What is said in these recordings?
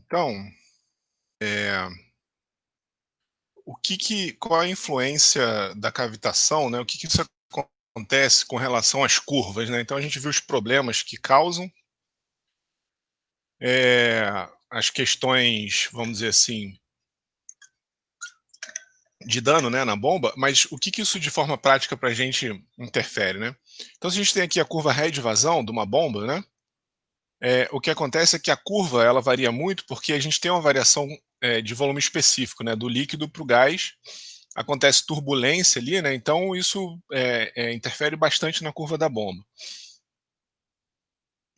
Então, qual a influência da cavitação, né? O que isso acontece com relação às curvas, né? Então a gente viu os problemas que causam, as questões, vamos dizer assim, de dano, né, na bomba, mas o que isso de forma prática para a gente interfere, né? Então se a gente tem aqui a curva head vazão de uma bomba, né? O que acontece é que a curva ela varia muito porque a gente tem uma variação de volume específico, né, do líquido para o gás. Acontece turbulência ali, né? Então isso interfere bastante na curva da bomba.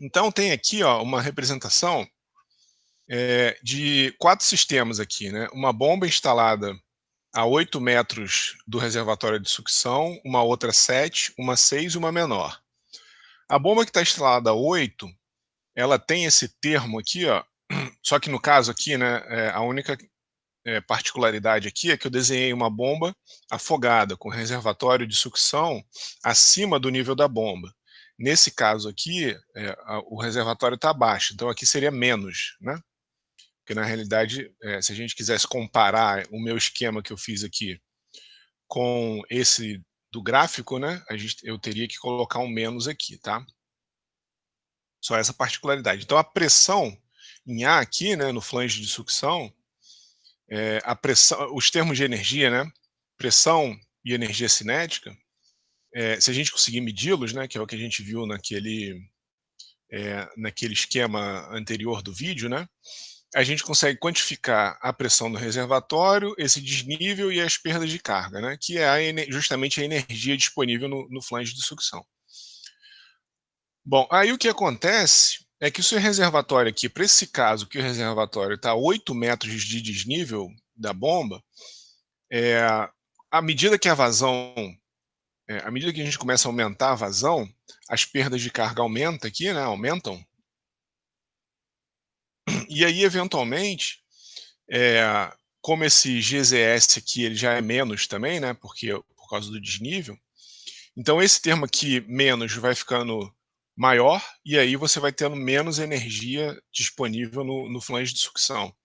Então tem aqui, ó, uma representação de 4 sistemas aqui, né? Uma bomba instalada a 8 metros do reservatório de sucção, uma outra 7, uma 6 e uma menor. A bomba que está instalada a 8, ela tem esse termo aqui, ó, só que no caso aqui, né, a única particularidade aqui é que eu desenhei uma bomba afogada com reservatório de sucção acima do nível da bomba. Nesse caso aqui, o reservatório está abaixo, então aqui seria menos, né? Porque na realidade, se a gente quisesse comparar o meu esquema que eu fiz aqui com esse do gráfico, né? Eu teria que colocar um menos aqui, tá? Só essa particularidade. Então a pressão em A aqui, né, no flange de sucção, a pressão, os termos de energia, né? Pressão e energia cinética, se a gente conseguir medi-los, né, que é o que a gente viu naquele esquema anterior do vídeo, né, a gente consegue quantificar a pressão do reservatório, esse desnível e as perdas de carga, né, que é justamente a energia disponível no flange de sucção. Bom, aí o que acontece é que se o reservatório aqui, para esse caso, que o reservatório está a 8 metros de desnível da bomba, é, à medida que a vazão, à medida que a gente começa a aumentar a vazão, as perdas de carga aumentam aqui, né, aumentam, e aí eventualmente, é, como esse GZS aqui ele já é menos também, né, porque por causa do desnível, então esse termo aqui, menos, vai ficando maior, e aí você vai tendo menos energia disponível no flange de sucção.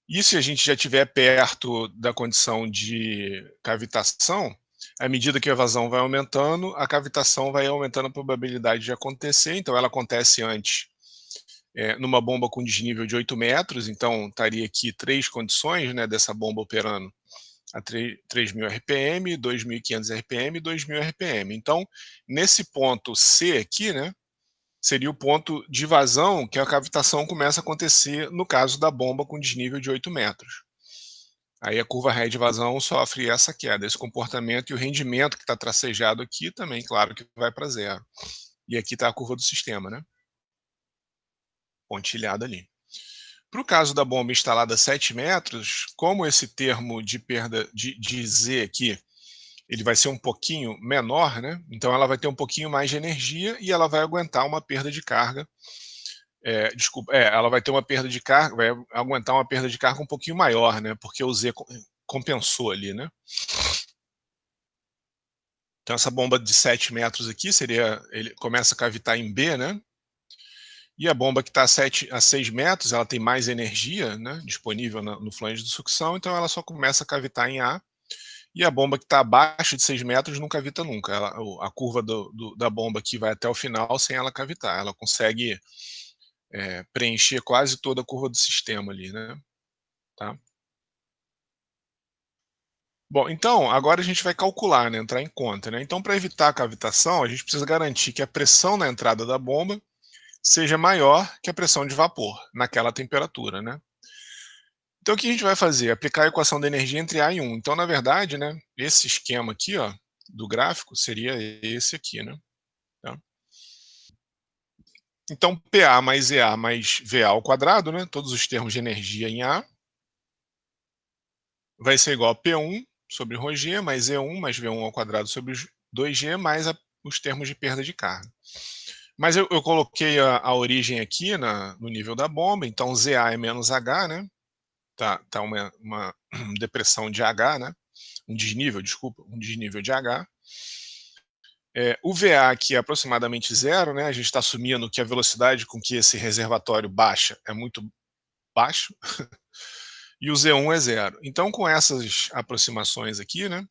E se a gente já estiver perto da condição de cavitação, à medida que a vazão vai aumentando, a cavitação vai aumentando a probabilidade de acontecer. Então, ela acontece antes numa bomba com desnível de 8 metros, então estaria aqui 3 condições, né, dessa bomba operando a 3.000 RPM, 2.500 RPM e 2.000 RPM. Então, nesse ponto C aqui, né, seria o ponto de vazão que a cavitação começa a acontecer no caso da bomba com desnível de 8 metros. Aí a curva ré de vazão sofre essa queda, esse comportamento, e o rendimento que está tracejado aqui também, claro que vai para zero. E aqui está a curva do sistema, né? Pontilhada ali. Para o caso da bomba instalada a 7 metros, como esse termo de perda de Z aqui, ele vai ser um pouquinho menor, né? Então ela vai ter um pouquinho mais de energia e ela vai aguentar uma perda de carga. Ela vai ter uma perda de carga, vai aguentar uma perda de carga um pouquinho maior, né? Porque o Z compensou ali, né? Então essa bomba de 7 metros aqui ele começa a cavitar em B, né? E a bomba que está a 6 metros, ela tem mais energia, né, disponível no flange de sucção, então ela só começa a cavitar em A. E a bomba que está abaixo de 6 metros não cavita nunca. A curva da bomba aqui vai até o final sem ela cavitar. Ela consegue preencher quase toda a curva do sistema ali, né? Tá? Bom, então, agora a gente vai calcular, né, entrar em conta, né? Então, para evitar a cavitação, a gente precisa garantir que a pressão na entrada da bomba seja maior que a pressão de vapor naquela temperatura, né? Então, o que a gente vai fazer? Aplicar a equação da energia entre A e 1. Então, na verdade, né, esse esquema aqui, ó, do gráfico seria esse aqui, né? Tá? Então, PA mais EA mais VA ao quadrado, né? Todos os termos de energia em A, vai ser igual a P1 sobre ρg mais E1 mais V1 ao quadrado sobre 2G mais os termos de perda de carga. Mas eu coloquei a origem aqui no nível da bomba, então ZA é menos H, né? Tá uma depressão de H, né? Um desnível, desculpa, um desnível de H. O VA aqui é aproximadamente zero, né? A gente está assumindo que a velocidade com que esse reservatório baixa é muito baixo, e o Z1 é zero. Então, com essas aproximações aqui, né,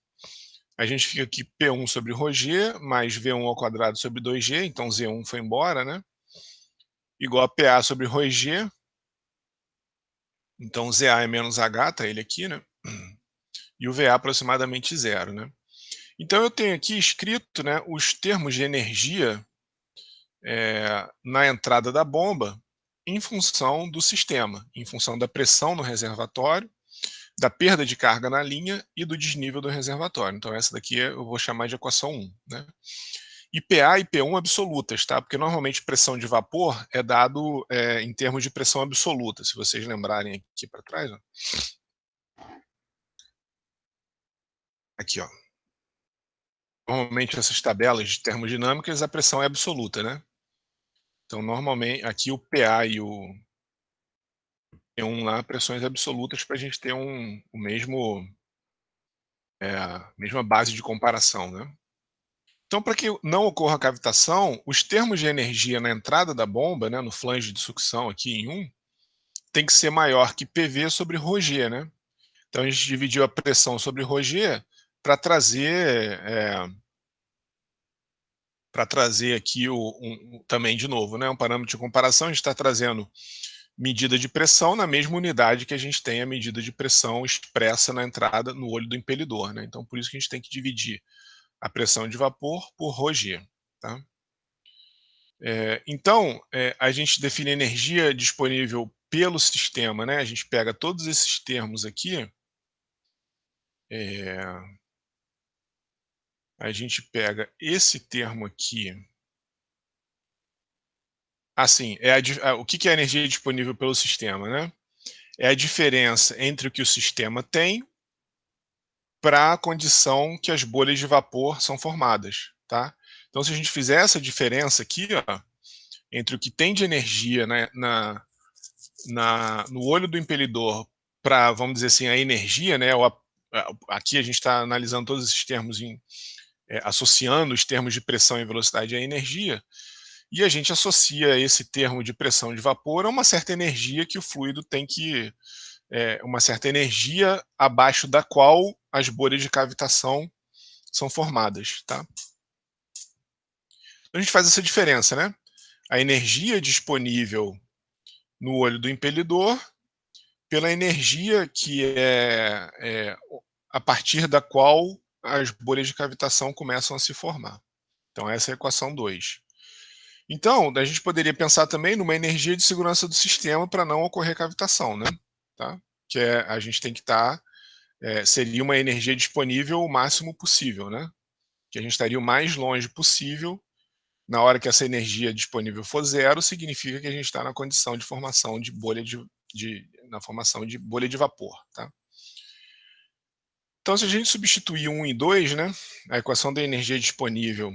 a gente fica aqui P1 sobre ρg, mais V1 ao quadrado sobre 2g, então Z1 foi embora, né, igual a PA sobre ρg, então ZA é menos H, tá ele aqui, né, e o VA aproximadamente zero, né. Então eu tenho aqui escrito, né, os termos de energia na entrada da bomba em função do sistema, em função da pressão no reservatório, da perda de carga na linha e do desnível do reservatório. Então essa daqui eu vou chamar de equação 1, né. E PA e P1 absolutas, tá? Porque normalmente pressão de vapor é dado em termos de pressão absoluta, se vocês lembrarem aqui para trás, ó. Aqui, ó. Normalmente essas tabelas de termodinâmicas a pressão é absoluta, né. Então normalmente aqui o PA e o P1 lá, pressões absolutas para a gente ter o mesmo, a mesma base de comparação, né. Então, para que não ocorra cavitação, os termos de energia na entrada da bomba, né, no flange de sucção aqui em 1, tem que ser maior que PV sobre ρg, né. Então a gente dividiu a pressão sobre ρg para trazer, aqui também de novo, né, um parâmetro de comparação, a gente está trazendo medida de pressão na mesma unidade que a gente tem a medida de pressão expressa na entrada no olho do impelidor, né. Então por isso que a gente tem que dividir a pressão de vapor por ρg, tá. Então, a gente define energia disponível pelo sistema, né, a gente pega todos esses termos aqui, a gente pega esse termo aqui, assim, o que que é a energia disponível pelo sistema, né? É a diferença entre o que o sistema tem para a condição que as bolhas de vapor são formadas, tá? Então, se a gente fizer essa diferença aqui, ó, entre o que tem de energia no olho do impelidor para, vamos dizer assim, a energia, né? Aqui a gente está analisando todos esses termos associando os termos de pressão e velocidade à energia, e a gente associa esse termo de pressão de vapor a uma certa energia que o fluido tem que, uma certa energia abaixo da qual as bolhas de cavitação são formadas, tá? Então a gente faz essa diferença, né? A energia disponível no olho do impelidor pela energia que a partir da qual as bolhas de cavitação começam a se formar. Então essa é a equação 2. Então, a gente poderia pensar também numa energia de segurança do sistema para não ocorrer cavitação, né? Tá? Que a gente tem que estar, seria uma energia disponível o máximo possível, né? Que a gente estaria o mais longe possível. Na hora que essa energia disponível for zero, significa que a gente está na condição de formação de bolha na formação de bolha de vapor, tá? Então, se a gente substituir 1 e 2, né, a equação da energia disponível,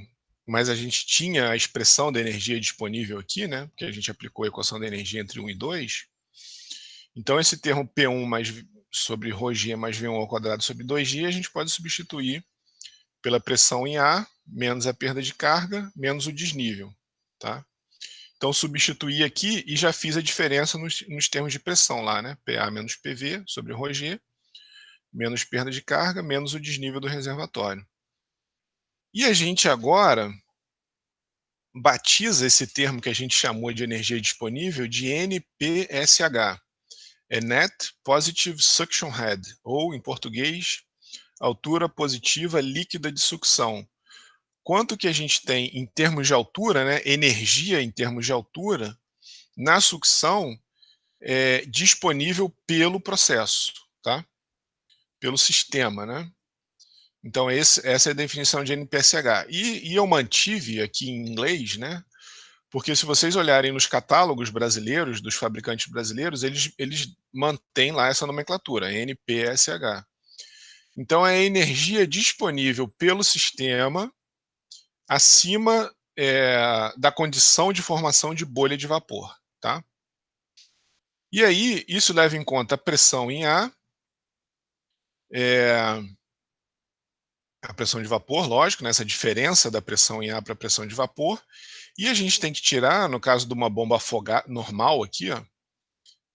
mas a gente tinha a expressão da energia disponível aqui, né, porque a gente aplicou a equação da energia entre 1 e 2, então esse termo P1 sobre ρg mais V1 ao quadrado sobre 2g, a gente pode substituir pela pressão em A, menos a perda de carga, menos o desnível, tá? Então substituir aqui e já fiz a diferença nos termos de pressão lá, né, PA menos PV sobre ρg, menos perda de carga, menos o desnível do reservatório. E a gente agora batiza esse termo que a gente chamou de energia disponível de NPSH, é Net Positive Suction Head, ou em português, altura positiva líquida de sucção. Quanto que a gente tem em termos de altura, né, energia em termos de altura, na sucção disponível pelo processo, tá? Pelo sistema, né? Então essa é a definição de NPSH. E eu mantive aqui em inglês, né? Porque se vocês olharem nos catálogos brasileiros, dos fabricantes brasileiros, eles mantêm lá essa nomenclatura, NPSH. Então é a energia disponível pelo sistema acima da condição de formação de bolha de vapor, tá? E aí, isso leva em conta a pressão em A, a pressão de vapor, lógico, né, essa diferença da pressão em A para a pressão de vapor, e a gente tem que tirar, no caso de uma bomba normal aqui, ó,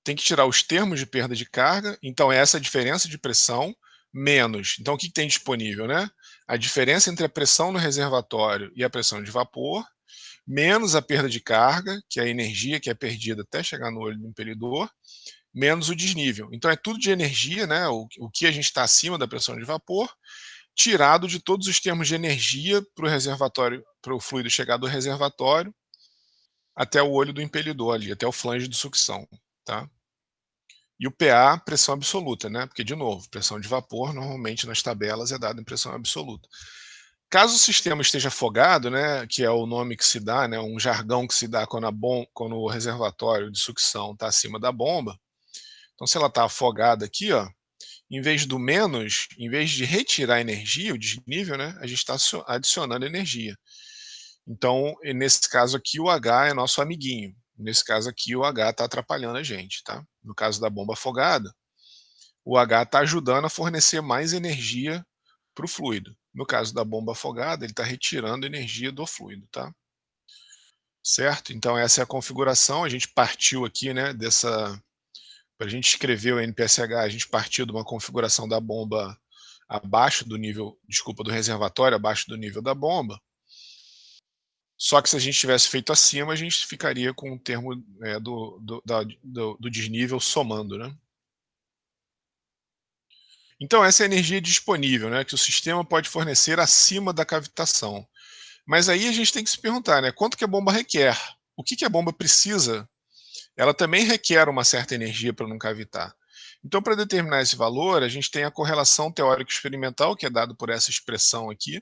tem que tirar os termos de perda de carga, então é essa diferença de pressão menos. Então o que tem disponível, né? A diferença entre a pressão no reservatório e a pressão de vapor, menos a perda de carga, que é a energia que é perdida até chegar no olho do impelidor, menos o desnível. Então é tudo de energia, né? O que a gente está acima da pressão de vapor, tirado de todos os termos de energia para o reservatório, para o fluido chegar do reservatório até o olho do impelidor ali, até o flange de sucção, tá? E o PA, pressão absoluta, né? Porque, de novo, pressão de vapor, normalmente nas tabelas é dada em pressão absoluta. Caso o sistema esteja afogado, né, que é o nome que se dá, né, um jargão que se dá quando o reservatório de sucção está acima da bomba, então se ela está afogada aqui, ó, em vez do menos, em vez de retirar energia, o desnível, né, a gente está adicionando energia. Então, nesse caso aqui, o H é nosso amiguinho. Nesse caso aqui, o H está atrapalhando a gente, tá? No caso da bomba afogada, o H está ajudando a fornecer mais energia para o fluido. No caso da bomba afogada, ele está retirando energia do fluido, tá? Certo? Então, essa é a configuração. A gente partiu aqui, né, dessa. Para a gente escrever o NPSH, a gente partiu de uma configuração da bomba abaixo do nível, desculpa, do reservatório, abaixo do nível da bomba. Só que se a gente tivesse feito acima, a gente ficaria com o termo do desnível somando, né? Então, essa é a energia disponível, né, que o sistema pode fornecer acima da cavitação. Mas aí a gente tem que se perguntar, né, quanto que a bomba requer? O que a bomba precisa? Ela também requer uma certa energia para não cavitar. Então, para determinar esse valor, a gente tem a correlação teórico-experimental, que é dado por essa expressão aqui,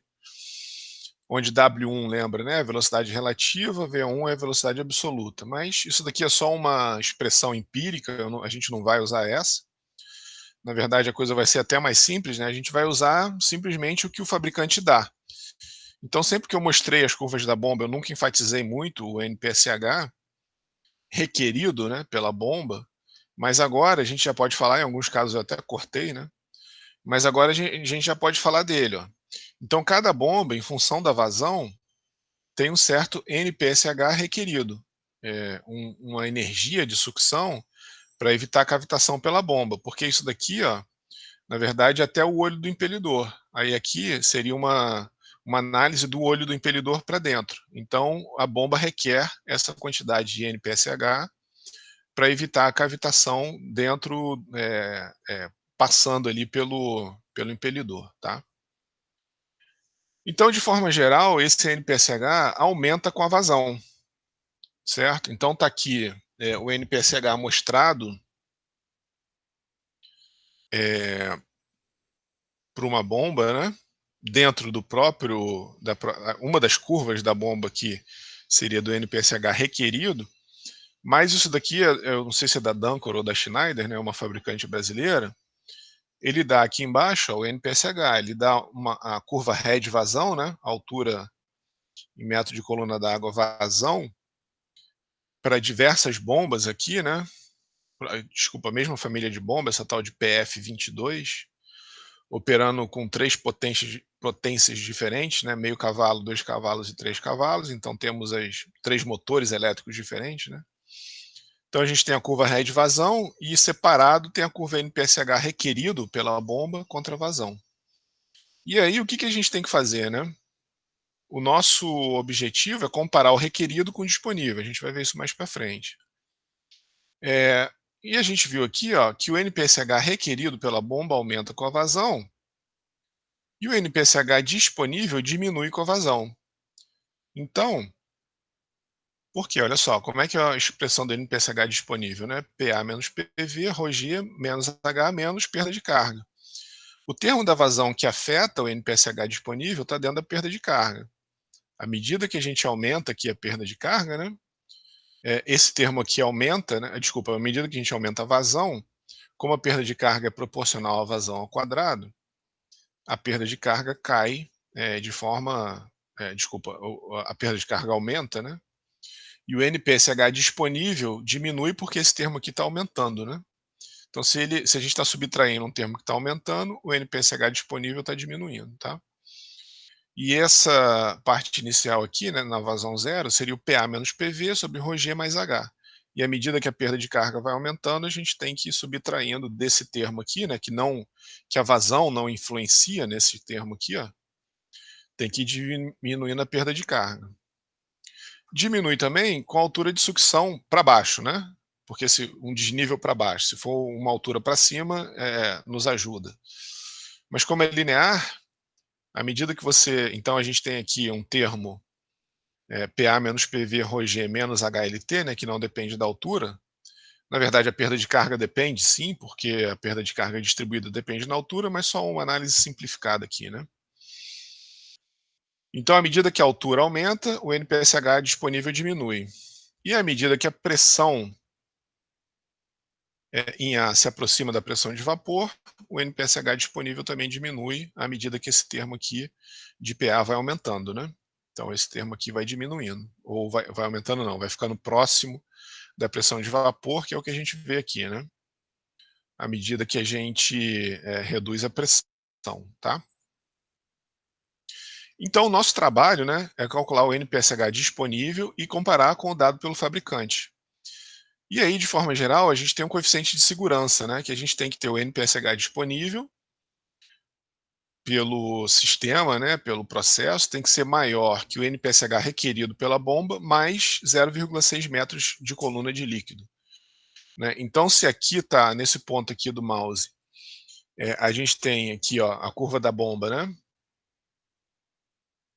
onde W1 lembra, né, velocidade relativa, V1 é velocidade absoluta. Mas isso daqui é só uma expressão empírica, a gente não vai usar essa. Na verdade, a coisa vai ser até mais simples, né? A gente vai usar simplesmente o que o fabricante dá. Então, sempre que eu mostrei as curvas da bomba, eu nunca enfatizei muito o NPSH requerido, né, pela bomba, mas agora a gente já pode falar, em alguns casos eu até cortei, né? Mas agora a gente já pode falar dele, ó. Então, cada bomba, em função da vazão, tem um certo NPSH requerido, uma energia de sucção para evitar a cavitação pela bomba, porque isso daqui, ó, na verdade, até o olho do impelidor. Aí aqui seria uma análise do olho do impelidor para dentro. Então, a bomba requer essa quantidade de NPSH para evitar a cavitação dentro, passando ali pelo impelidor, tá? Então, de forma geral, esse NPSH aumenta com a vazão, certo? Então, está aqui o NPSH mostrado para uma bomba, né? Dentro do próprio, uma das curvas da bomba aqui seria do NPSH requerido, mas isso daqui, eu não sei se é da Dancor ou da Schneider, né, uma fabricante brasileira, ele dá aqui embaixo ó, o NPSH, ele dá a curva head vazão, né, altura em metro de coluna d'água vazão, para diversas bombas aqui, né, desculpa, a mesma família de bombas, essa tal de PF22, operando com três potências diferentes, né? Meio cavalo, 2 cavalos e 3 cavalos, então temos as 3 motores elétricos diferentes, né? Então a gente tem a curva head vazão e separado tem a curva NPSH requerido pela bomba contra vazão. E aí o que a gente tem que fazer, né? O nosso objetivo é comparar o requerido com o disponível, a gente vai ver isso mais para frente. E a gente viu aqui ó, que o NPSH requerido pela bomba aumenta com a vazão, e o NPSH disponível diminui com a vazão. Então, por quê? Olha só, como é que é a expressão do NPSH disponível, né? PA menos PV, ρg menos H menos perda de carga. O termo da vazão que afeta o NPSH disponível está dentro da perda de carga. À medida que a gente aumenta aqui a perda de carga, né? Esse termo aqui aumenta, né? Desculpa, à medida que a gente aumenta a vazão, como a perda de carga é proporcional à vazão ao quadrado, a perda de carga cai de forma. Desculpa, a perda de carga aumenta, né? E o NPSH disponível diminui porque esse termo aqui está aumentando, né? Então, se a gente está subtraindo um termo que está aumentando, o NPSH disponível está diminuindo, tá? E essa parte inicial aqui, né, na vazão zero, seria o PA menos PV sobre ρg mais H. e à medida que a perda de carga vai aumentando, a gente tem que ir subtraindo desse termo aqui, né, que a vazão não influencia nesse termo aqui, ó, tem que ir diminuindo a perda de carga. Diminui também com a altura de sucção para baixo, né? Porque se um desnível para baixo, se for uma altura para cima, nos ajuda. Mas como é linear, à medida que você... Então a gente tem aqui um termo PA menos PV ρg menos HLT, né, que não depende da altura. Na verdade, a perda de carga depende, sim, porque a perda de carga distribuída depende da altura, mas só uma análise simplificada aqui, né? Então, à medida que a altura aumenta, o NPSH disponível diminui. E à medida que a pressão em A se aproxima da pressão de vapor, o NPSH disponível também diminui à medida que esse termo aqui de PA vai aumentando, né? Então, esse termo aqui vai diminuindo, ou vai aumentando não, vai ficando próximo da pressão de vapor, que é o que a gente vê aqui, né? À medida que a gente reduz a pressão, tá? Então, o nosso trabalho, né, é calcular o NPSH disponível e comparar com o dado pelo fabricante. E aí, de forma geral, a gente tem um coeficiente de segurança, né, que a gente tem que ter o NPSH disponível pelo sistema, né, pelo processo, tem que ser maior que o NPSH requerido pela bomba, mais 0,6 metros de coluna de líquido. Né? Então, se aqui está, nesse ponto aqui do mouse, a gente tem aqui ó, a curva da bomba, né?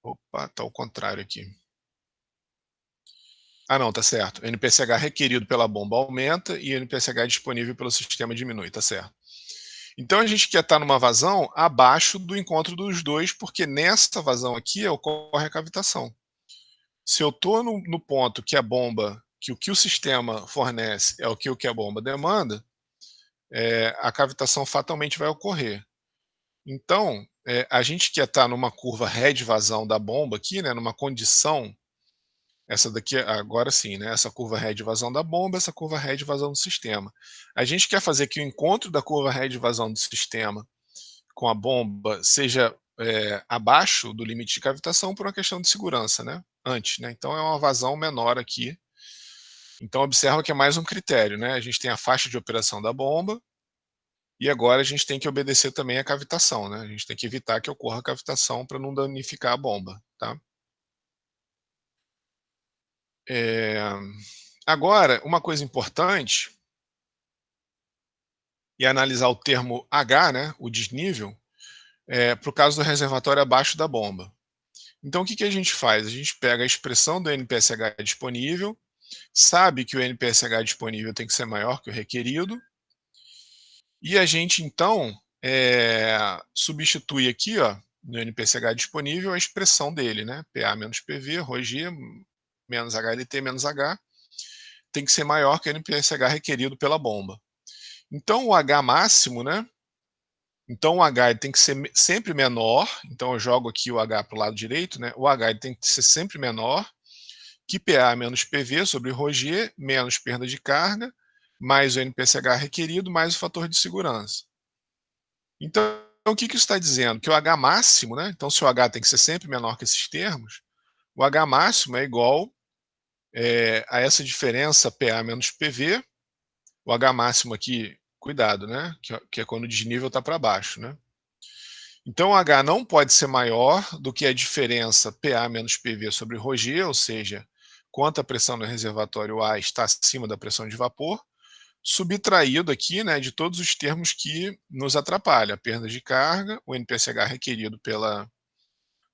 Opa, está ao contrário aqui. Ah, não, tá certo. O NPSH requerido pela bomba aumenta e o NPSH disponível pelo sistema diminui, tá certo. Então a gente quer estar numa vazão abaixo do encontro dos dois, porque nessa vazão aqui ocorre a cavitação. Se eu estou no ponto que a bomba, que o sistema fornece é o que a bomba demanda, a cavitação fatalmente vai ocorrer. Então, a gente quer estar numa curva head vazão da bomba aqui, né, numa condição, essa daqui agora sim, né, essa curva head vazão da bomba, essa curva head vazão do sistema. A gente quer fazer que o encontro da curva head vazão do sistema com a bomba seja abaixo do limite de cavitação por uma questão de segurança, né, antes, né, então é uma vazão menor aqui. Então observa que é mais um critério, né, a gente tem a faixa de operação da bomba, e agora a gente tem que obedecer também a cavitação, né? A gente tem que evitar que ocorra a cavitação para não danificar a bomba, tá? Agora, uma coisa importante é analisar o termo H, né, o desnível, para o caso do reservatório abaixo da bomba. Então, o que a gente faz? A gente pega a expressão do NPSH disponível, sabe que o NPSH disponível tem que ser maior que o requerido, e a gente, então, substitui aqui, ó, no NPSH disponível, a expressão dele, né? PA menos PV, ρg, menos HLT menos H, tem que ser maior que o NPSH requerido pela bomba. Então, o H máximo, né? Então, o H tem que ser sempre menor, então eu jogo aqui o H para o lado direito, né? O H tem que ser sempre menor que PA menos PV sobre ρg, menos perda de carga, mais o NPSH requerido, mais o fator de segurança. Então, o que isso está dizendo? Que o H máximo, né? Então, se o H tem que ser sempre menor que esses termos, o H máximo é igual a essa diferença PA menos PV. O H máximo aqui, cuidado, né? Que é quando o desnível está para baixo, né? Então, o H não pode ser maior do que a diferença PA menos PV sobre ρg, ou seja, quanto a pressão no reservatório A está acima da pressão de vapor, subtraído aqui, né, de todos os termos que nos atrapalham, a perda de carga, o NPSH requerido pela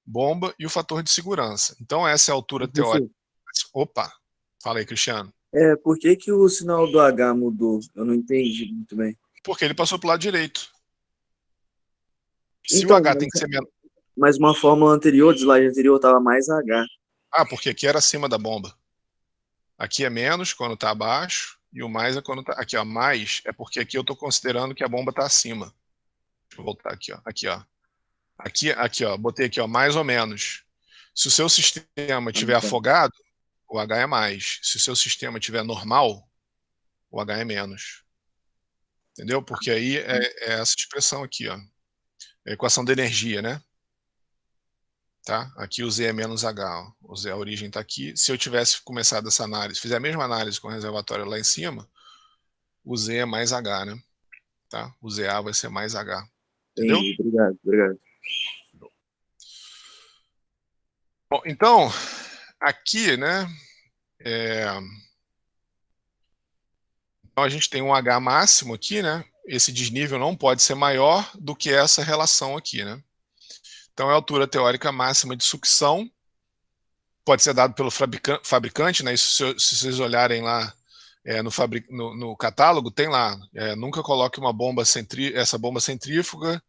bomba e o fator de segurança. Então essa é a altura teórica. Professor, Opa, fala aí, Cristiano. por que que o sinal do H mudou? Eu não entendi muito bem. Porque ele passou para o lado direito. Se o Então, H tem que ser menor... mas uma fórmula anterior, de slide anterior, estava mais H. Ah, porque aqui era acima da bomba. Aqui é menos quando está abaixo, e o mais é quando está... Aqui, ó, mais é porque aqui eu estou considerando que a bomba está acima. Deixa eu voltar aqui, ó. Aqui, ó. Aqui, ó, botei aqui, ó, mais ou menos. Se o seu sistema Ah, estiver tá. afogado, o H é mais. Se o seu sistema estiver normal, o H é menos. Entendeu? Porque aí é essa expressão aqui, ó. É a equação da energia, né? Tá? Aqui o Z é menos H, ó. O Z, a origem está aqui. Se eu tivesse começado essa análise, fizer a mesma análise com o reservatório lá em cima, o Z é mais H, né? Tá? O ZA vai ser mais H. Entendeu? Entendi, obrigado, obrigado. Bom, então, aqui, né? Então a gente tem um H máximo aqui, né? Esse desnível não pode ser maior do que essa relação aqui, né? Então é a altura teórica máxima de sucção, pode ser dado pelo fabricante, né? Isso, se vocês olharem lá no catálogo, tem lá, nunca coloque uma bomba essa bomba centrífuga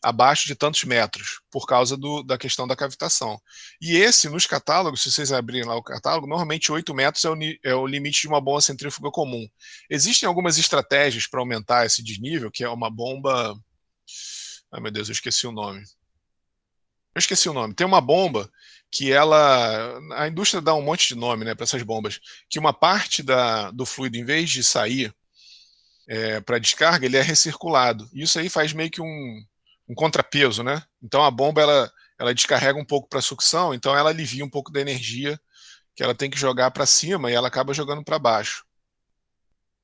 abaixo de tantos metros, por causa da questão da cavitação. E esse, nos catálogos, se vocês abrirem lá o catálogo, normalmente 8 metros é o limite de uma bomba centrífuga comum. Existem algumas estratégias para aumentar esse desnível, que é uma bomba... Ai, meu Deus, eu esqueci o nome. Eu esqueci o nome. Tem uma bomba que ela... A indústria dá um monte de nome, né, para essas bombas, que uma parte do fluido, em vez de sair para descarga, ele é recirculado. Isso aí faz meio que um contrapeso, né? Então a bomba ela descarrega um pouco para a sucção, então ela alivia um pouco da energia que ela tem que jogar para cima e ela acaba jogando para baixo.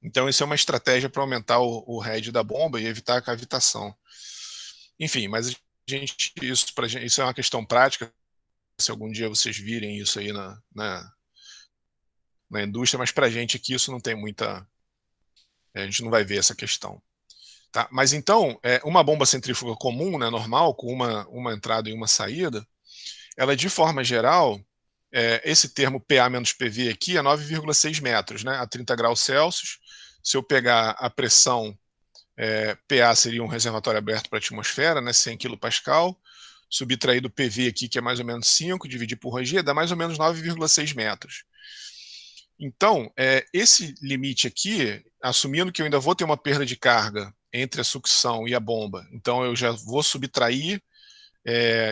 Então isso é uma estratégia para aumentar o head da bomba e evitar a cavitação. Enfim, mas isso é uma questão prática. Se algum dia vocês virem isso aí na indústria, mas para a gente aqui isso não tem muita... A gente não vai ver essa questão. Tá? Mas então, uma bomba centrífuga comum, né, normal, com uma entrada e uma saída, ela de forma geral, esse termo PA menos PV aqui é 9,6 metros, né, a 30 graus Celsius. Se eu pegar a pressão, PA seria um reservatório aberto para a atmosfera, né, 100 kPa, subtraído PV aqui, que é mais ou menos 5, dividir por G, dá mais ou menos 9,6 metros. Então, esse limite aqui, assumindo que eu ainda vou ter uma perda de carga entre a sucção e a bomba, então eu já vou subtrair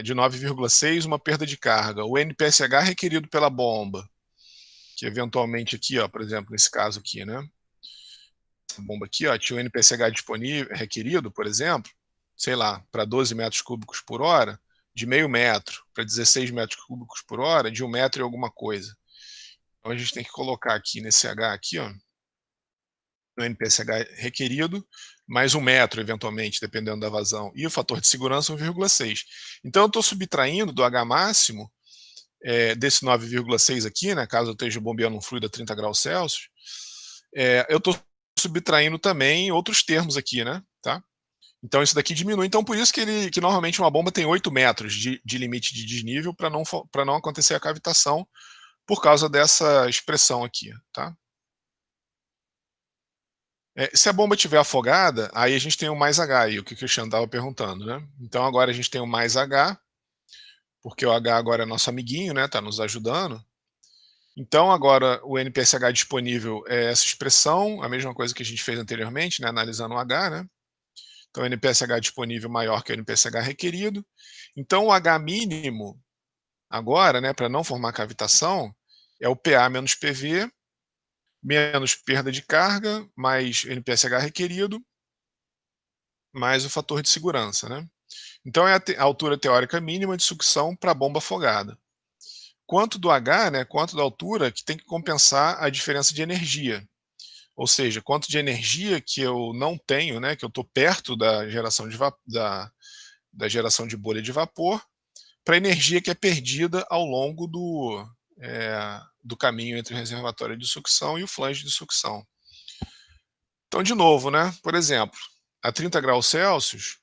de 9,6 uma perda de carga. O NPSH requerido pela bomba, que eventualmente aqui, ó, por exemplo, nesse caso aqui, né? Essa bomba aqui, ó, tinha o NPSH disponível, requerido, por exemplo, sei lá, para 12 metros cúbicos por hora, de meio metro, para 16 metros cúbicos por hora, de 1 metro e alguma coisa. Então a gente tem que colocar aqui nesse H aqui, ó, no NPSH requerido, mais 1 metro, eventualmente, dependendo da vazão, e o fator de segurança 1,6. Então eu estou subtraindo do H máximo, desse 9,6 aqui, né, caso eu esteja bombeando um fluido a 30 graus Celsius, eu estou subtraindo também outros termos aqui, né, tá? Então isso daqui diminui. Então por isso que normalmente uma bomba tem 8 metros de limite de desnível para não acontecer a cavitação, por causa dessa expressão aqui, tá? Se a bomba estiver afogada, aí a gente tem o mais H, aí, o que o Cristiano estava perguntando, né? Então agora a gente tem o mais H, porque o H agora é nosso amiguinho, né? Está nos ajudando. Então agora o NPSH disponível é essa expressão, a mesma coisa que a gente fez anteriormente, né? Analisando o H, né? Então o NPSH disponível maior que o NPSH requerido. Então o H mínimo agora, né? Para não formar cavitação, é o PA menos PV, menos perda de carga, mais NPSH requerido, mais o fator de segurança, né? Então é a altura teórica mínima de sucção para a bomba afogada. Quanto do H, né, quanto da altura, que tem que compensar a diferença de energia. Ou seja, quanto de energia que eu não tenho, né, que eu estou perto da geração da geração de bolha de vapor, para a energia que é perdida ao longo do caminho entre o reservatório de sucção e o flange de sucção. Então, de novo, né, por exemplo, a 30 graus Celsius,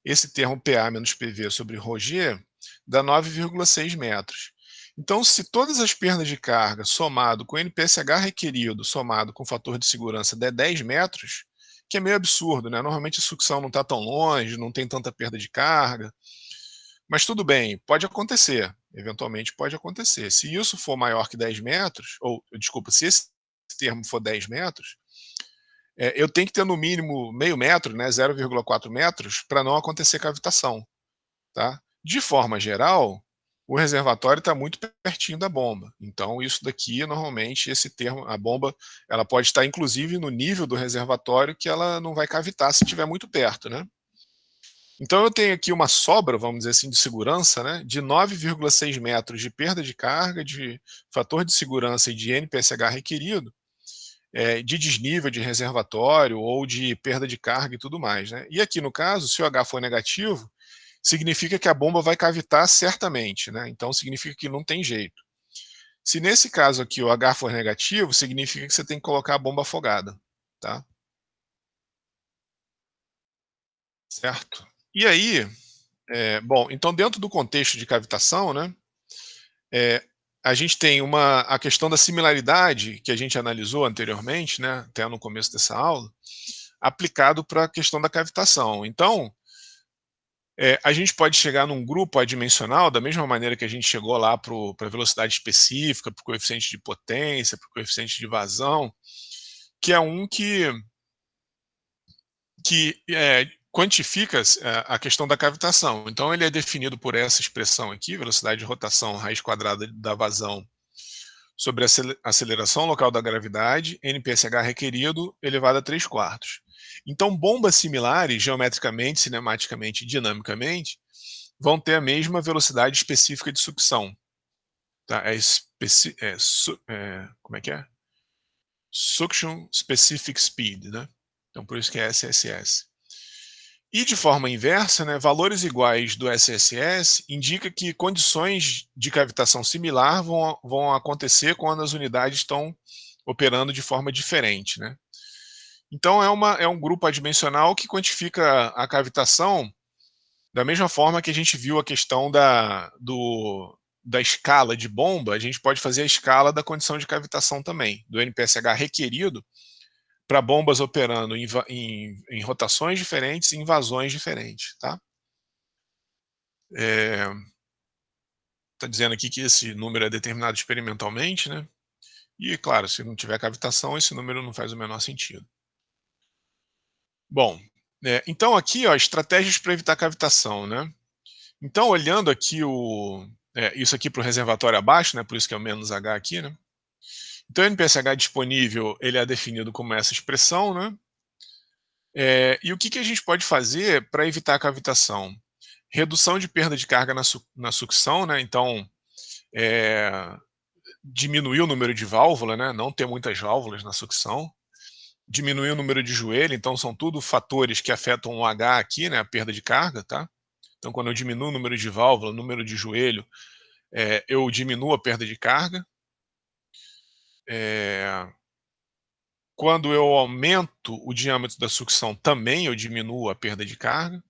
esse termo PA menos PV sobre ρg dá 9,6 metros. Então, se todas as perdas de carga somado com o NPSH requerido, somado com o fator de segurança, der 10 metros, que é meio absurdo, né? Normalmente a sucção não está tão longe, não tem tanta perda de carga, mas tudo bem, pode acontecer, eventualmente pode acontecer. Se isso for maior que 10 metros, ou, desculpa, se esse termo for 10 metros, eu tenho que ter no mínimo meio metro, né, 0,4 metros, para não acontecer cavitação. Tá? De forma geral, o reservatório está muito pertinho da bomba. Então, isso daqui, normalmente, esse termo, a bomba, ela pode estar, inclusive, no nível do reservatório que ela não vai cavitar se estiver muito perto, né? Então eu tenho aqui uma sobra, vamos dizer assim, de segurança, né, de 9,6 metros de perda de carga, de fator de segurança e de NPSH requerido, de desnível de reservatório ou de perda de carga e tudo mais, né. E aqui no caso, se o H for negativo, significa que a bomba vai cavitar certamente, né, então significa que não tem jeito. Se nesse caso aqui o H for negativo, significa que você tem que colocar a bomba afogada, tá? Certo? E aí, bom, então dentro do contexto de cavitação, né, eh, a gente tem a questão da similaridade que a gente analisou anteriormente, né, até no começo dessa aula, aplicado para a questão da cavitação. Então, a gente pode chegar num grupo adimensional da mesma maneira que a gente chegou lá para a velocidade específica, para o coeficiente de potência, para o coeficiente de vazão, que é um que quantifica a questão da cavitação. Então ele é definido por essa expressão aqui, velocidade de rotação raiz quadrada da vazão sobre a aceleração local da gravidade, NPSH requerido, elevado a 3/4. Então bombas similares, geometricamente, cinematicamente e dinamicamente, vão ter a mesma velocidade específica de sucção. Tá? Como é que é? Suction Specific Speed, né? Então por isso que é SSS. E de forma inversa, né, valores iguais do SSS indica que condições de cavitação similar vão acontecer quando as unidades estão operando de forma diferente, né? Então é um grupo adimensional que quantifica a cavitação da mesma forma que a gente viu a questão da escala de bomba, a gente pode fazer a escala da condição de cavitação também, do NPSH requerido para bombas operando em rotações diferentes, em vazões diferentes, tá? Está dizendo aqui que esse número é determinado experimentalmente, né? E, claro, se não tiver cavitação, esse número não faz o menor sentido. Bom, então aqui, ó, estratégias para evitar cavitação, né? Então, olhando aqui isso aqui para o reservatório abaixo, né? Por isso que é o menos H aqui, né? Então, o NPSH disponível, ele é definido como essa expressão, né? E o que a gente pode fazer para evitar a cavitação? Redução de perda de carga na sucção, né? Então, é, diminuir o número de válvulas, né? Não ter muitas válvulas na sucção. Diminuir o número de joelho, então são tudo fatores que afetam o H aqui, né? A perda de carga, tá? Então, quando eu diminuo o número de válvula, o número de joelho, eu diminuo a perda de carga. Quando eu aumento o diâmetro da sucção, também eu diminuo a perda de carga.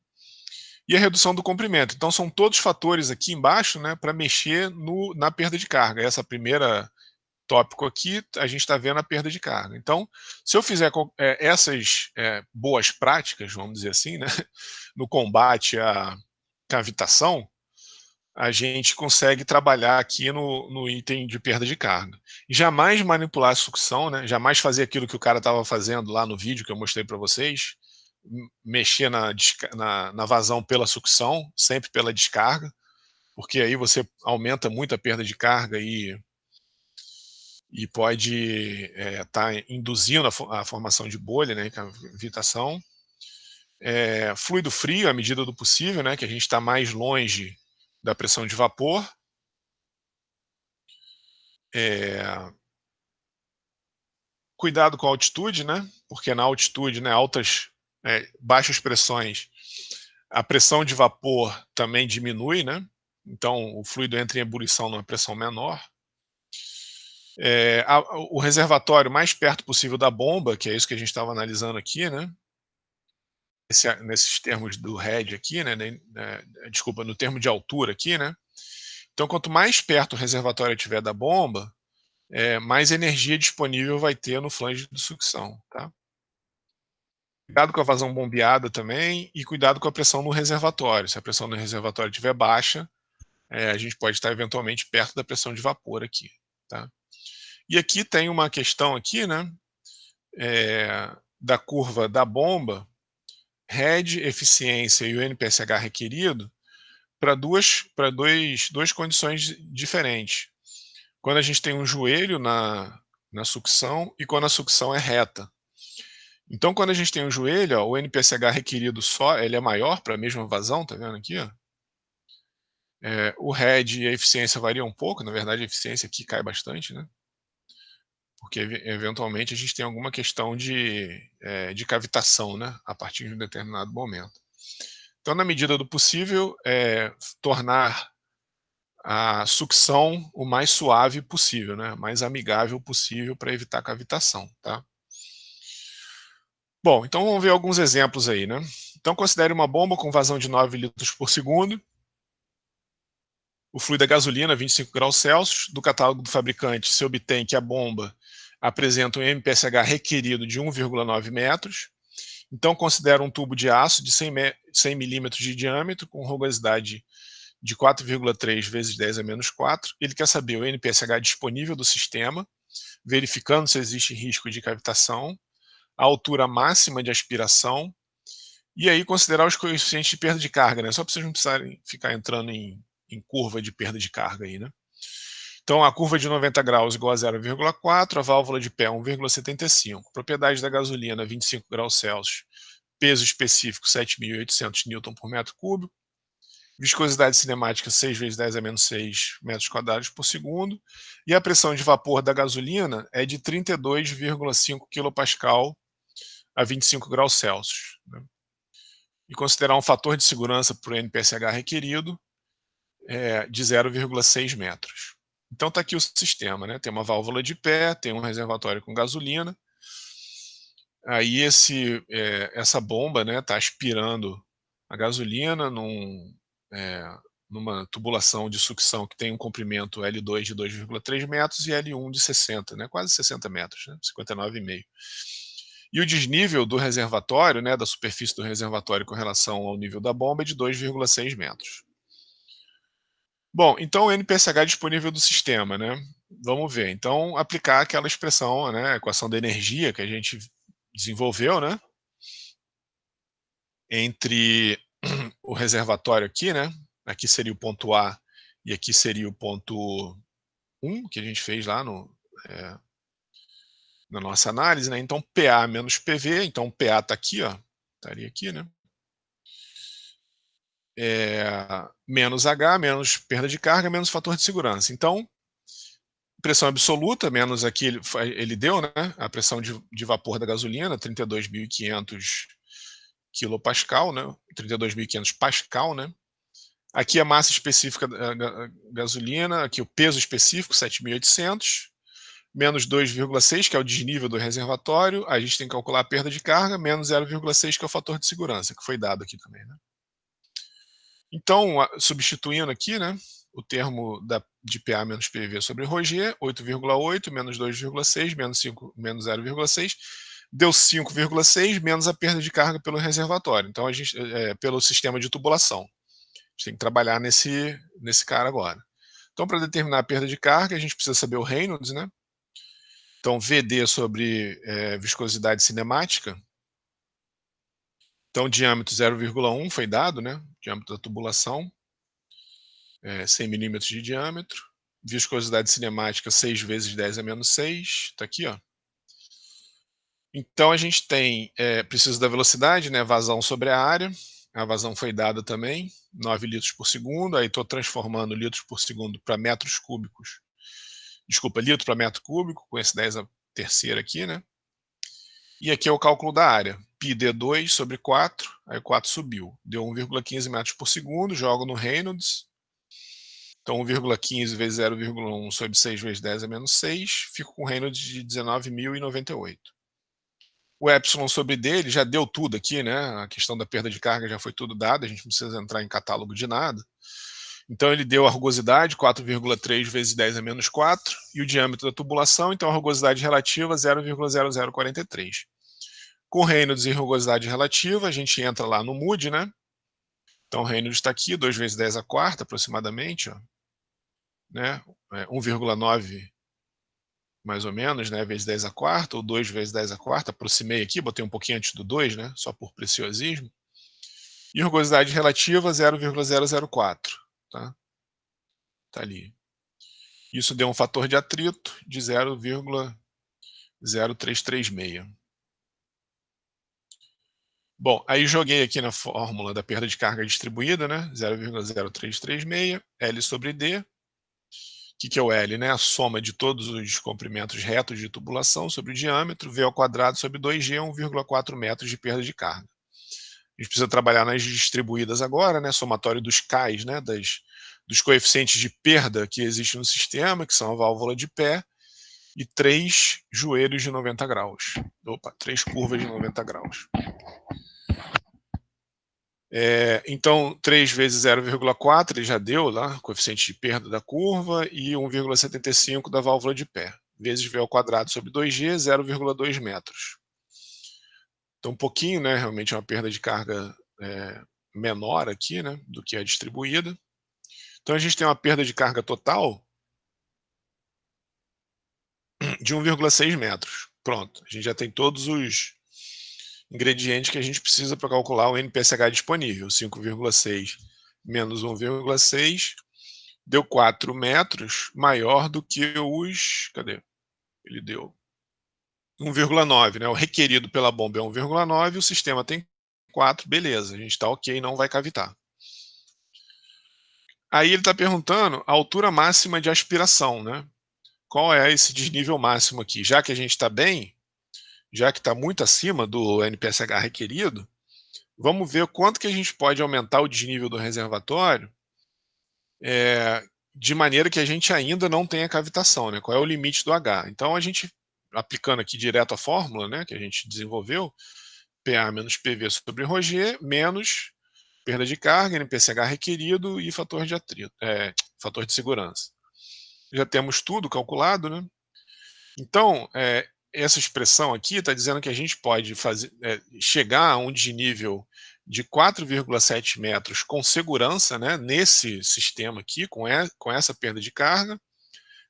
E a redução do comprimento. Então, são todos fatores aqui embaixo, né, para mexer na perda de carga. Essa primeira tópico aqui, a gente está vendo a perda de carga. Então, se eu fizer essas boas práticas, vamos dizer assim, né, no combate à cavitação, a gente consegue trabalhar aqui no item de perda de carga. E jamais manipular a sucção, né? Jamais fazer aquilo que o cara estava fazendo lá no vídeo que eu mostrei para vocês, mexer na vazão pela sucção, sempre pela descarga, porque aí você aumenta muito a perda de carga e pode estar induzindo a formação de bolha, né, cavitação. Fluido frio, à medida do possível, né, que a gente está mais longe da pressão de vapor. Cuidado com a altitude, né? Porque na altitude, né, baixas pressões, a pressão de vapor também diminui, né? Então o fluido entra em ebulição numa pressão menor. O reservatório mais perto possível da bomba, que é isso que a gente estava analisando aqui, né? Nesses termos do head aqui, né? Desculpa, no termo de altura aqui, né? Então, quanto mais perto o reservatório estiver da bomba, mais energia disponível vai ter no flange de sucção, tá? Cuidado com a vazão bombeada também e cuidado com a pressão no reservatório. Se a pressão no reservatório estiver baixa, a gente pode estar eventualmente perto da pressão de vapor aqui, tá? E aqui tem uma questão aqui, né, da curva da bomba, head, eficiência e o NPSH requerido para duas condições diferentes. Quando a gente tem um joelho na sucção e quando a sucção é reta. Então, quando a gente tem um joelho, ó, o NPSH requerido só, ele é maior para a mesma vazão, tá vendo aqui? Ó? O head e a eficiência variam um pouco, na verdade a eficiência aqui cai bastante, né? Porque eventualmente a gente tem alguma questão de cavitação, né? A partir de um determinado momento. Então, na medida do possível, tornar a sucção o mais suave possível, né? Mais amigável possível para evitar cavitação, tá? Bom, então vamos ver alguns exemplos aí, né? Então considere uma bomba com vazão de 9 litros por segundo. O fluido é gasolina, 25 graus Celsius. Do catálogo do fabricante, se obtém que a bomba apresenta um MPSH requerido de 1,9 metros. Então considera um tubo de aço de 100 milímetros de diâmetro com rugosidade de 4,3 vezes 10 a menos 4. Ele quer saber o NPSH disponível do sistema, verificando se existe risco de cavitação, a altura máxima de aspiração, e aí considerar os coeficientes de perda de carga, né? Só para vocês não precisarem ficar entrando em curva de perda de carga aí, né? Então, a curva de 90 graus igual a 0,4, a válvula de pé 1,75, propriedade da gasolina 25 graus Celsius, peso específico 7.800 Newton por metro cúbico, viscosidade cinemática 6 vezes 10 a menos 6 metros quadrados por segundo, e a pressão de vapor da gasolina é de 32,5 kPa a 25 graus Celsius. Né? E considerar um fator de segurança para o NPSH requerido de 0,6 metros. Então está aqui o sistema, né? Tem uma válvula de pé, tem um reservatório com gasolina, aí essa bomba está aspirando a gasolina numa tubulação de sucção que tem um comprimento L2 de 2,3 metros e L1 de 60, né? Quase 60 metros, né? 59,5. E o desnível do reservatório, né, da superfície do reservatório com relação ao nível da bomba é de 2,6 metros. Bom, então o NPSH disponível do sistema, né? Vamos ver. Então, aplicar aquela expressão, né, equação da energia que a gente desenvolveu, né? Entre o reservatório aqui, né? Aqui seria o ponto A e aqui seria o ponto 1, que a gente fez lá na nossa análise, né? Então, PA menos PV, então PA está aqui, ó, estaria aqui, né? Menos H, menos perda de carga, menos fator de segurança. Então, pressão absoluta, menos aqui ele deu, né? A pressão de vapor da gasolina, 32.500 kPa, né? 32.500 pascal, né? Aqui a massa específica da gasolina, aqui o peso específico, 7.800, menos 2,6, que é o desnível do reservatório, a gente tem que calcular a perda de carga, menos 0,6, que é o fator de segurança, que foi dado aqui também, né? Então, substituindo aqui, né, o termo de PA menos PV sobre Roger, 8,8 menos 2,6 menos 0,6, deu 5,6 menos a perda de carga pelo reservatório. Então, a gente, pelo sistema de tubulação. A gente tem que trabalhar nesse cara agora. Então, para determinar a perda de carga, a gente precisa saber o Reynolds, né? Então, VD sobre viscosidade cinemática. Então, diâmetro 0,1 foi dado, né? Diâmetro da tubulação. 100 milímetros de diâmetro, viscosidade cinemática 6 vezes 10 a menos 6, está aqui, ó. Então a gente tem, precisa da velocidade, né, vazão sobre a área, a vazão foi dada também, 9 litros por segundo, aí estou transformando litros por segundo para metros cúbicos, desculpa, litro para metro cúbico, com esse 10 a terceira aqui, né. E aqui é o cálculo da área, πd2 sobre 4, aí 4 subiu, deu 1,15 metros por segundo, jogo no Reynolds. Então, 1,15 vezes 0,1 sobre 6 vezes 10 a menos 6, fico com o Reynolds de 19.098. O epsilon sobre D, ele já deu tudo aqui, né? A questão da perda de carga já foi tudo dada, a gente não precisa entrar em catálogo de nada. Então, ele deu a rugosidade, 4,3 vezes 10 a menos 4, e o diâmetro da tubulação, então a rugosidade relativa, 0,0043. Com Reynolds e rugosidade relativa, a gente entra lá no MUD, né? Então, o Reynolds está aqui, 2 vezes 10 a quarta, aproximadamente, ó. Né? 1,9 mais ou menos, né? Vezes 10 a quarta, ou 2 vezes 10 a quarta, aproximei aqui, botei um pouquinho antes do 2, né? Só por preciosismo. E rugosidade relativa 0,004, tá? Tá ali. Isso deu um fator de atrito de 0,0336. Bom, aí joguei aqui na fórmula da perda de carga distribuída, né? 0,0336, L sobre D. O que é o L, né? A soma de todos os comprimentos retos de tubulação sobre o diâmetro, V ao quadrado sobre 2G, 1,4 metros de perda de carga. A gente precisa trabalhar nas distribuídas agora, né? Somatório dos Ks, né? Dos coeficientes de perda que existem no sistema, que são a válvula de pé, e 3 joelhos de 90 graus. Opa, 3 curvas de 90 graus. Então, 3 vezes 0,4, ele já deu lá, coeficiente de perda da curva, e 1,75 da válvula de pé, vezes V ao quadrado sobre 2G, 0,2 metros. Então, um pouquinho, né, realmente é uma perda de carga menor aqui, né, do que a distribuída. Então, a gente tem uma perda de carga total de 1,6 metros. Pronto, a gente já tem todos os ingredientes que a gente precisa para calcular o NPSH disponível. 5,6 menos 1,6 deu 4 metros, maior do que os... Cadê? Ele deu 1,9, né? O requerido pela bomba é 1,9, o sistema tem 4, beleza, a gente está ok, não vai cavitar. Aí ele está perguntando a altura máxima de aspiração, né? Qual é esse desnível máximo aqui? Já que a gente está bem, já que está muito acima do NPSH requerido, vamos ver quanto que a gente pode aumentar o desnível do reservatório de maneira que a gente ainda não tenha cavitação, né? Qual é o limite do H? Então, a gente, aplicando aqui direto a fórmula, né, que a gente desenvolveu, PA menos PV sobre ρg, menos perda de carga, NPSH requerido e fator de atrito, fator de segurança. Já temos tudo calculado, né? Então, essa expressão aqui está dizendo que a gente pode chegar a um desnível de 4,7 metros com segurança, né, nesse sistema aqui, com essa perda de carga,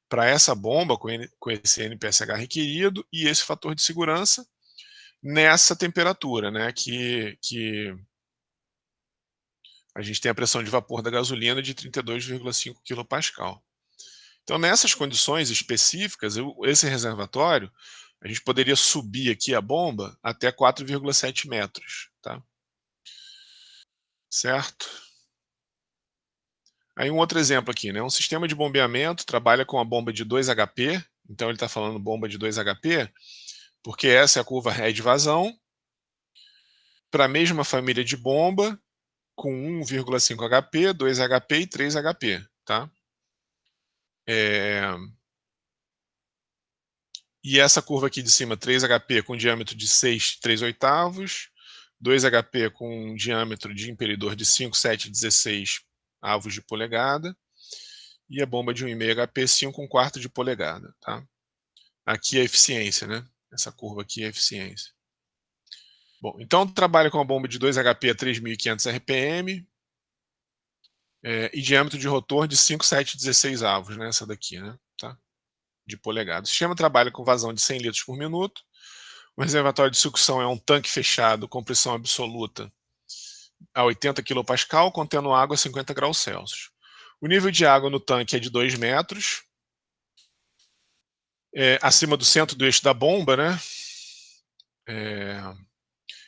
para essa bomba, com esse NPSH requerido e esse fator de segurança, nessa temperatura, né, que a gente tem a pressão de vapor da gasolina de 32,5 kPa. Então, nessas condições específicas, esse reservatório, a gente poderia subir aqui a bomba até 4,7 metros, tá? Certo? Aí um outro exemplo aqui, né? Um sistema de bombeamento trabalha com a bomba de 2 HP, então ele está falando bomba de 2 HP, porque essa é a curva head vazão, para a mesma família de bomba, com 1,5 HP, 2 HP e 3 HP, tá? E essa curva aqui de cima, 3 HP com diâmetro de 6,3/8, 2 HP com diâmetro de impelidor de 5,716 avos de polegada, e a bomba de 1,5 HP, 5,1/4 de polegada, tá? Aqui é a eficiência, né? Essa curva aqui é a eficiência. Bom, então trabalha com a bomba de 2 HP a 3.500 RPM e diâmetro de rotor de 5,716 avos, né? Essa daqui, né? Tá? De polegada. O sistema trabalha com vazão de 100 litros por minuto. O reservatório de sucção é um tanque fechado com pressão absoluta a 80 kPa, contendo água a 50 graus Celsius. O nível de água no tanque é de 2 metros, acima do centro do eixo da bomba, né?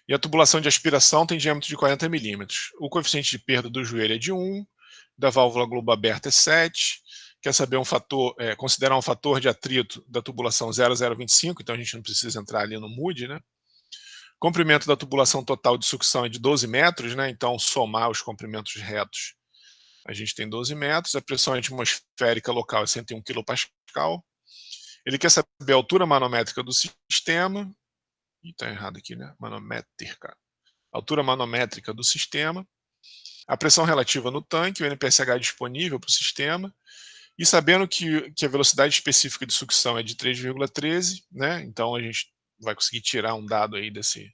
E a tubulação de aspiração tem diâmetro de 40 milímetros. O coeficiente de perda do joelho é de 1, da válvula globo aberta é 7. Quer saber considerar um fator de atrito da tubulação 0,025, então a gente não precisa entrar ali no MUD, né? Comprimento da tubulação total de sucção é de 12 metros, né? Então, somar os comprimentos retos, a gente tem 12 metros. A pressão atmosférica local é 101 kPa. Ele quer saber a altura manométrica do sistema. Está errado aqui, né? Manométrica. Altura manométrica do sistema. A pressão relativa no tanque, o NPSH disponível para o sistema. E sabendo que a velocidade específica de sucção é de 3,13, né? Então, a gente vai conseguir tirar um dado aí desse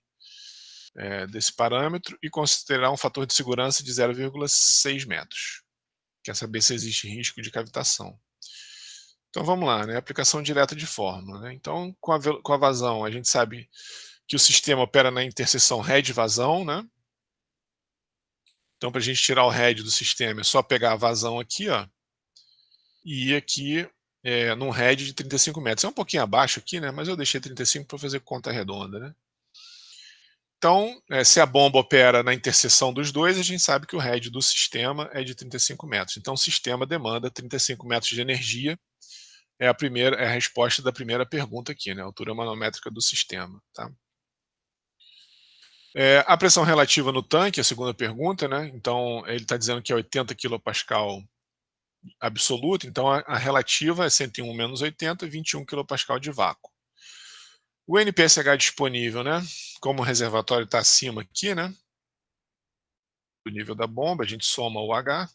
parâmetro e considerar um fator de segurança de 0,6 metros. Quer saber se existe risco de cavitação. Então vamos lá, né? Aplicação direta de fórmula, né? Então, com a vazão, a gente sabe que o sistema opera na interseção head-vazão, né? Então, para a gente tirar o head do sistema, é só pegar a vazão aqui, ó, e ir aqui num head de 35 metros. É um pouquinho abaixo aqui, né? Mas eu deixei 35 para fazer conta redonda, né? Então, se a bomba opera na interseção dos dois, a gente sabe que o head do sistema é de 35 metros. Então, o sistema demanda 35 metros de energia. É a resposta da primeira pergunta aqui, né? A altura manométrica do sistema. Tá? A pressão relativa no tanque, a segunda pergunta, né? Então, ele está dizendo que é 80 kPa absoluto, então a relativa é 101 menos 80, 21 kPa de vácuo. O NPSH disponível, né? Como o reservatório está acima aqui, né? Do nível da bomba, a gente soma o H,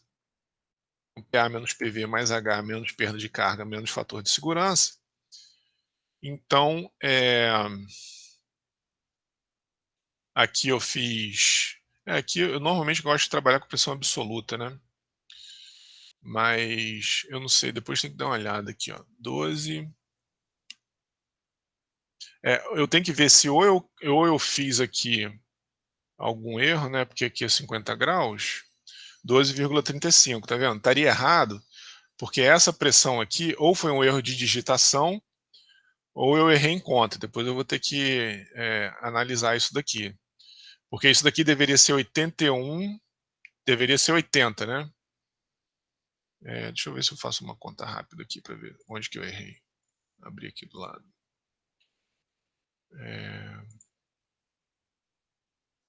PA menos PV mais H menos perda de carga menos fator de segurança. Então, aqui eu fiz... aqui eu normalmente gosto de trabalhar com pressão absoluta, né? Mas eu não sei, depois tem que dar uma olhada aqui, ó. 12... eu tenho que ver se ou eu fiz aqui algum erro, né? Porque aqui é 50 graus, 12,35, tá vendo? Estaria errado, porque essa pressão aqui ou foi um erro de digitação, ou eu errei em conta. Depois eu vou ter que analisar isso daqui. Porque isso daqui deveria ser 81, deveria ser 80, né? Deixa eu ver se eu faço uma conta rápida aqui para ver onde que eu errei. Abrir aqui do lado.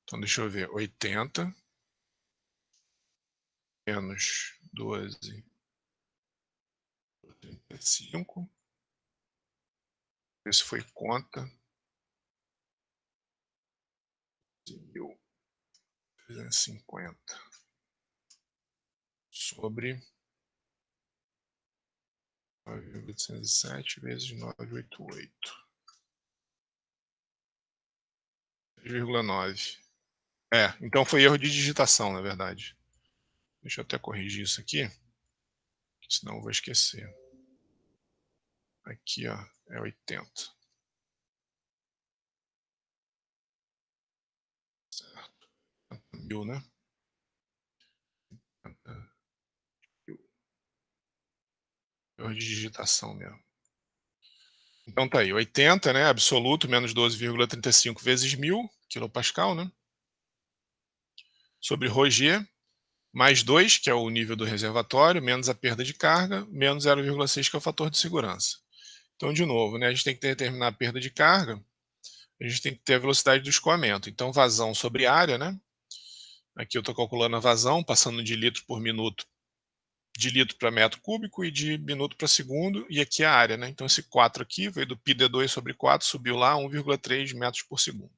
Então deixa eu ver, 80 menos 12,35. Esse foi conta. 1.350 sobre 9.807 vezes 988. 3,9. Então foi erro de digitação, na verdade. Deixa eu até corrigir isso aqui, senão eu vou esquecer. Aqui, ó, é 80. Certo. 1.000, né? Erro de digitação mesmo. Então tá aí, 80, né? Absoluto, menos 12,35 vezes 1.000 kPa, né? Sobre ρg, mais 2, que é o nível do reservatório, menos a perda de carga, menos 0,6, que é o fator de segurança. Então, de novo, né, a gente tem que determinar a perda de carga, a gente tem que ter a velocidade do escoamento. Então, vazão sobre área, né? Aqui eu estou calculando a vazão, passando de litro por minuto, de litro para metro cúbico e de minuto para segundo, e aqui a área, né? Então, esse 4 aqui veio do πd2 sobre 4, subiu lá 1,3 metros por segundo.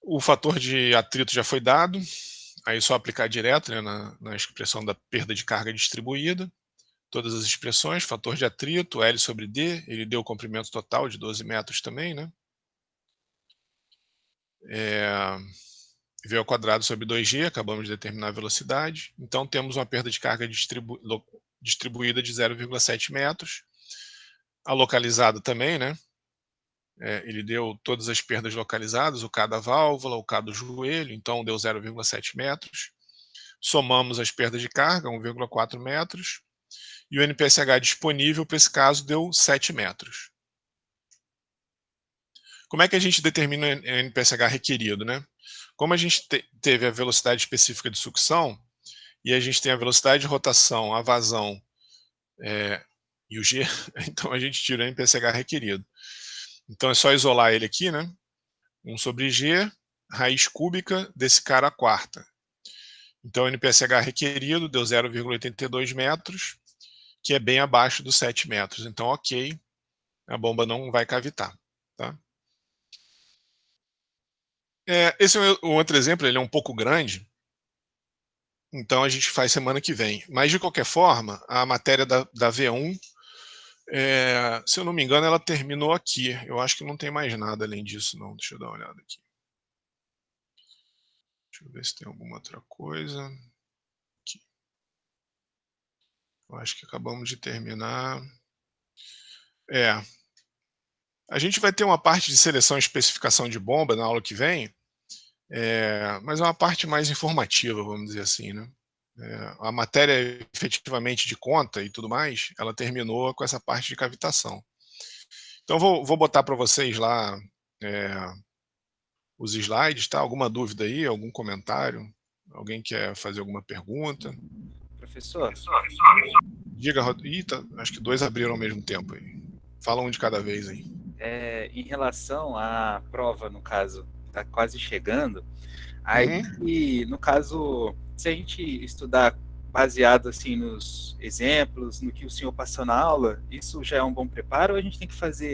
O fator de atrito já foi dado, aí só aplicar direto, né, na expressão da perda de carga distribuída. Todas as expressões, fator de atrito, L sobre D, ele deu o comprimento total de 12 metros também, né? V ao quadrado sobre 2G, acabamos de determinar a velocidade. Então temos uma perda de carga distribuída de 0,7 metros. A localizada também, né? Ele deu todas as perdas localizadas, o K da válvula, o K do joelho, então deu 0,7 metros. Somamos as perdas de carga, 1,4 metros. E o NPSH disponível para esse caso deu 7 metros. Como é que a gente determina o NPSH requerido, né? Como a gente teve a velocidade específica de sucção, e a gente tem a velocidade de rotação, a vazão e o G, então a gente tira o NPSH requerido. Então é só isolar ele aqui, né? 1 sobre G, raiz cúbica desse cara à quarta. Então o NPSH requerido deu 0,82 metros, que é bem abaixo dos 7 metros. Então, ok, a bomba não vai cavitar. Tá? Esse é um outro exemplo, ele é um pouco grande, então a gente faz semana que vem. Mas, de qualquer forma, a matéria da V1, se eu não me engano, ela terminou aqui. Eu acho que não tem mais nada além disso, não. Deixa eu dar uma olhada aqui. Deixa eu ver se tem alguma outra coisa. Aqui. Eu acho que acabamos de terminar. A gente vai ter uma parte de seleção e especificação de bomba na aula que vem, mas é uma parte mais informativa, vamos dizer assim, né? A matéria efetivamente de conta e tudo mais, ela terminou com essa parte de cavitação. Então vou botar para vocês lá os slides, tá? Alguma dúvida aí, algum comentário? Alguém quer fazer alguma pergunta? Professor? Diga, tá, acho que 2 abriram ao mesmo tempo aí. Fala um de cada vez aí. Em relação à prova, no caso, está quase chegando, aí, no caso, se a gente estudar baseado assim nos exemplos, no que o senhor passa na aula, isso já é um bom preparo ou a gente tem que fazer